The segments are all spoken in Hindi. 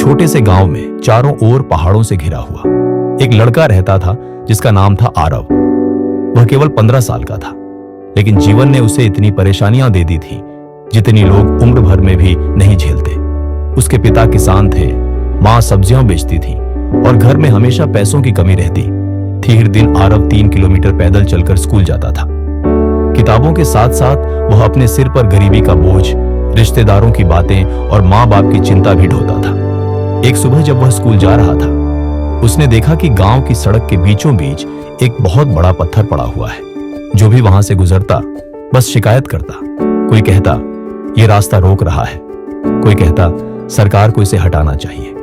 छोटे से गांव में चारों ओर पहाड़ों से घिरा हुआ एक लड़का रहता था जिसका नाम था आरव। वह केवल 15 साल का था, लेकिन जीवन ने उसे इतनी परेशानियां दे दी थी जितनी लोग उम्र भर में भी नहीं झेलते। उसके पिता किसान थे, मां सब्जियां बेचती थी और घर में हमेशा पैसों की कमी रहती थी। हर दिन आरव 3 किलोमीटर पैदल चलकर स्कूल जाता था। किताबों के साथ साथ वह अपने सिर पर गरीबी का बोझ, रिश्तेदारों की बातें और माँ बाप की चिंता भी ढोता था। एक सुबह जब वह स्कूल जा रहा था, उसने देखा कि गांव की सड़क के बीचों बीच एक बहुत बड़ा पत्थर पड़ा हुआ है। जो भी वहां से गुजरता बस शिकायत करता। कोई कहता यह रास्ता रोक रहा है, कोई कहता सरकार को इसे हटाना चाहिए,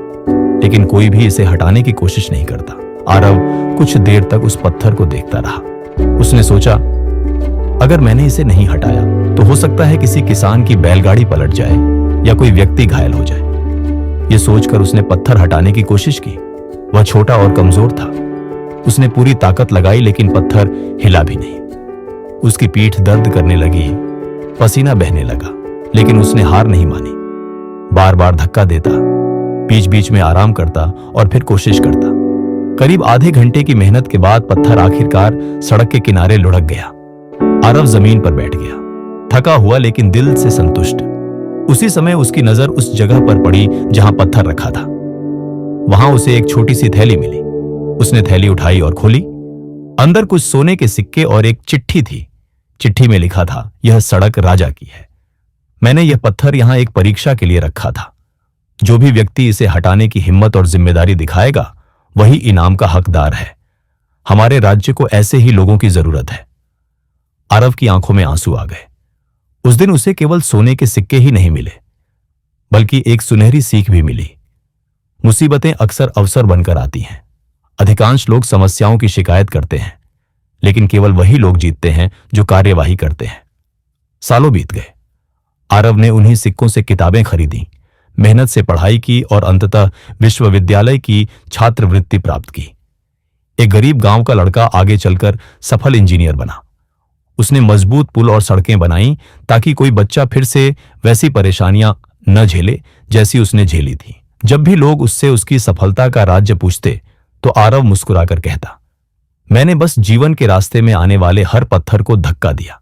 लेकिन कोई भी इसे हटाने की कोशिश नहीं करता। आरव कुछ देर तक उस पत्थर को देखता रहा। उसने सोचा, अगर मैंने इसे नहीं हटाया तो हो सकता है किसी किसान की बैलगाड़ी पलट जाए या कोई व्यक्ति घायल हो जाए। यह सोचकर उसने पत्थर हटाने की कोशिश की। वह छोटा और कमजोर था। उसने पूरी ताकत लगाई, लेकिन पत्थर हिला भी नहीं। उसकी पीठ दर्द करने लगी, पसीना बहने लगा, लेकिन उसने हार नहीं मानी। बार बार धक्का देता, बीच बीच में आराम करता और फिर कोशिश करता। करीब आधे घंटे की मेहनत के बाद पत्थर आखिरकार सड़क के किनारे लुढ़क गया। आरव जमीन पर बैठ गया, थका हुआ लेकिन दिल से संतुष्ट। उसी समय उसकी नजर उस जगह पर पड़ी जहां पत्थर रखा था। वहां उसे एक छोटी सी थैली मिली। उसने थैली उठाई और खोली। अंदर कुछ सोने के सिक्के और एक चिट्ठी थी। चिट्ठी में लिखा था, यह सड़क राजा की है। मैंने यह पत्थर यहां एक परीक्षा के लिए रखा था। जो भी व्यक्ति इसे हटाने की हिम्मत और जिम्मेदारी दिखाएगा वही इनाम का हकदार है। हमारे राज्य को ऐसे ही लोगों की जरूरत है। आरव की आंखों में आंसू आ गए। उस दिन उसे केवल सोने के सिक्के ही नहीं मिले, बल्कि एक सुनहरी सीख भी मिली। मुसीबतें अक्सर अवसर बनकर आती हैं। अधिकांश लोग समस्याओं की शिकायत करते हैं, लेकिन केवल वही लोग जीतते हैं जो कार्यवाही करते हैं। सालों बीत गए। आरव ने उन्हीं सिक्कों से किताबें खरीदी, मेहनत से पढ़ाई की और अंततः विश्वविद्यालय की छात्रवृत्ति प्राप्त की। एक गरीब गांव का लड़का आगे चलकर सफल इंजीनियर बना। उसने मजबूत पुल और सड़कें बनाई ताकि कोई बच्चा फिर से वैसी परेशानियां न झेले जैसी उसने झेली थी। जब भी लोग उससे उसकी सफलता का राज्य पूछते तो आरव मुस्कुराकर कहता, मैंने बस जीवन के रास्ते में आने वाले हर पत्थर को धक्का दिया।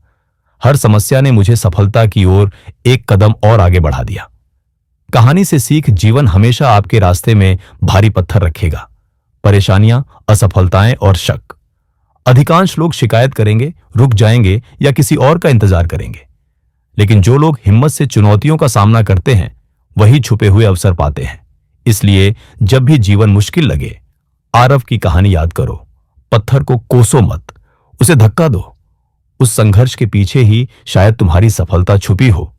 हर समस्या ने मुझे सफलता की ओर एक कदम और आगे बढ़ा दिया। कहानी से सीख, जीवन हमेशा आपके रास्ते में भारी पत्थर रखेगा। परेशानियां, असफलताएं और शक। अधिकांश लोग शिकायत करेंगे, रुक जाएंगे या किसी और का इंतजार करेंगे, लेकिन जो लोग हिम्मत से चुनौतियों का सामना करते हैं वही छुपे हुए अवसर पाते हैं। इसलिए जब भी जीवन मुश्किल लगे, आरव की कहानी याद करो। पत्थर को कोसो मत, उसे धक्का दो। उस संघर्ष के पीछे ही शायद तुम्हारी सफलता छुपी हो।